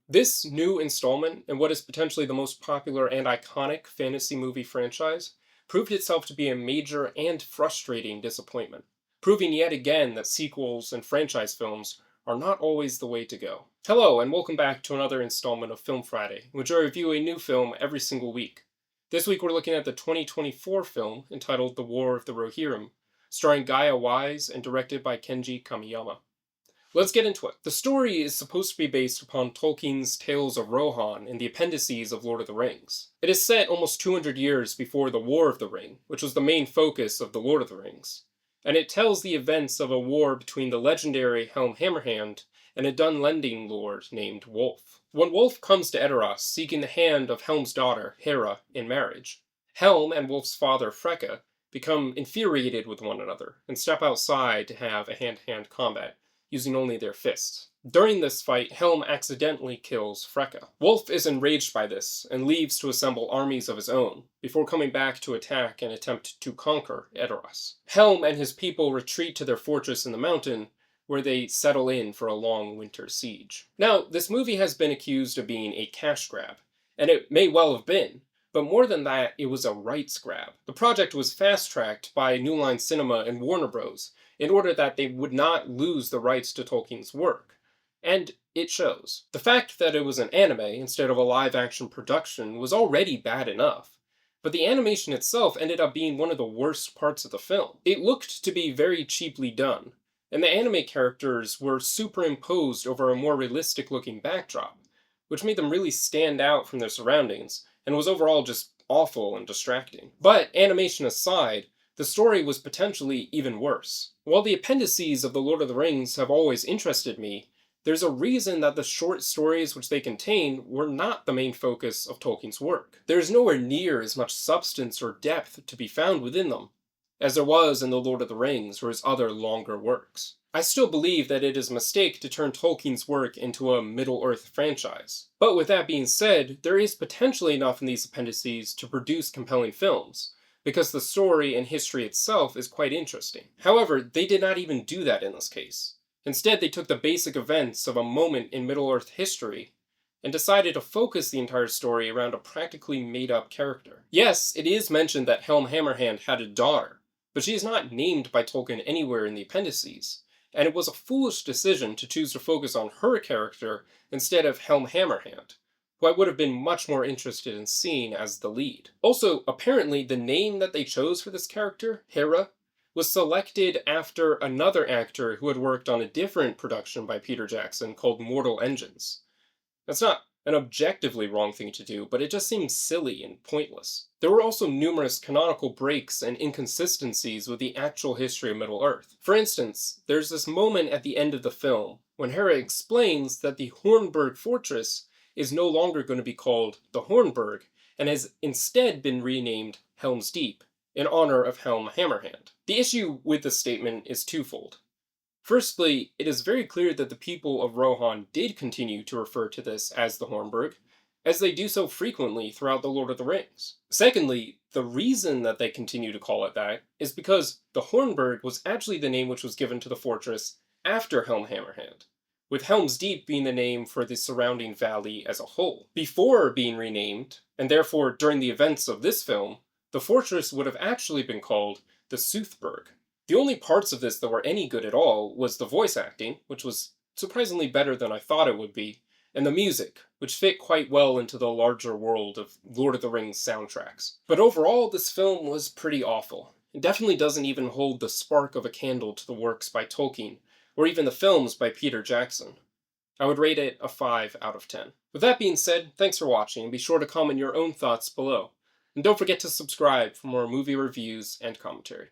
This new installment in what is potentially the most popular and iconic fantasy movie franchise proved itself to be a major and frustrating disappointment, proving yet again that sequels and franchise films are not always the way to go. Hello, and welcome back to another installment of Film Friday, in which I review a new film every single week. This week we're looking at the 2024 film entitled The War of the Rohirrim, starring Gaia Wise and directed by Kenji Kamiyama. Let's get into it. The story is supposed to be based upon Tolkien's Tales of Rohan in the appendices of Lord of the Rings. It is set almost 200 years before the War of the Ring, which was the main focus of the Lord of the Rings, and it tells the events of a war between the legendary Helm Hammerhand and a Dunlending lord named Wolf. When Wolf comes to Edoras seeking the hand of Helm's daughter, Hera, in marriage, Helm and Wolf's father, Freka, become infuriated with one another and step outside to have a hand-to-hand combat, using only their fists. During this fight, Helm accidentally kills Freka. Wolf is enraged by this and leaves to assemble armies of his own, before coming back to attack and attempt to conquer Edoras. Helm and his people retreat to their fortress in the mountain, where they settle in for a long winter siege. Now, this movie has been accused of being a cash grab, and it may well have been, but more than that, it was a rights grab. The project was fast-tracked by New Line Cinema and Warner Bros., in order that they would not lose the rights to Tolkien's work. And it shows. The fact that it was an anime instead of a live-action production was already bad enough, but the animation itself ended up being one of the worst parts of the film. It looked to be very cheaply done, and the anime characters were superimposed over a more realistic-looking backdrop, which made them really stand out from their surroundings, and was overall just awful and distracting. But animation aside, the story was potentially even worse. While the appendices of The Lord of the Rings have always interested me, there's a reason that the short stories which they contain were not the main focus of Tolkien's work. There's nowhere near as much substance or depth to be found within them as there was in The Lord of the Rings or his other longer works. I still believe that it is a mistake to turn Tolkien's work into a Middle-earth franchise. But with that being said, there is potentially enough in these appendices to produce compelling films, because the story and history itself is quite interesting. However, they did not even do that in this case. Instead, they took the basic events of a moment in Middle-earth history and decided to focus the entire story around a practically made-up character. Yes, it is mentioned that Helm Hammerhand had a daughter, but she is not named by Tolkien anywhere in the appendices, and it was a foolish decision to choose to focus on her character instead of Helm Hammerhand, who I would have been much more interested in seeing as the lead. Also, apparently the name that they chose for this character, Hera, was selected after another actor who had worked on a different production by Peter Jackson called Mortal Engines. That's not an objectively wrong thing to do, but it just seems silly and pointless. There were also numerous canonical breaks and inconsistencies with the actual history of Middle-earth. For instance, there's this moment at the end of the film when Hera explains that the Hornburg Fortress is no longer going to be called the Hornburg, and has instead been renamed Helm's Deep, in honor of Helm Hammerhand. The issue with this statement is twofold. Firstly, it is very clear that the people of Rohan did continue to refer to this as the Hornburg, as they do so frequently throughout The Lord of the Rings. Secondly, the reason that they continue to call it that is because the Hornburg was actually the name which was given to the fortress after Helm Hammerhand, with Helm's Deep being the name for the surrounding valley as a whole. Before being renamed, and therefore during the events of this film, the fortress would have actually been called the Soothburg. The only parts of this that were any good at all was the voice acting, which was surprisingly better than I thought it would be, and the music, which fit quite well into the larger world of Lord of the Rings soundtracks. But overall, this film was pretty awful. It definitely doesn't even hold the spark of a candle to the works by Tolkien, or even the films by Peter Jackson. I would rate it a 5 out of 10. With that being said, thanks for watching, and be sure to comment your own thoughts below. And don't forget to subscribe for more movie reviews and commentary.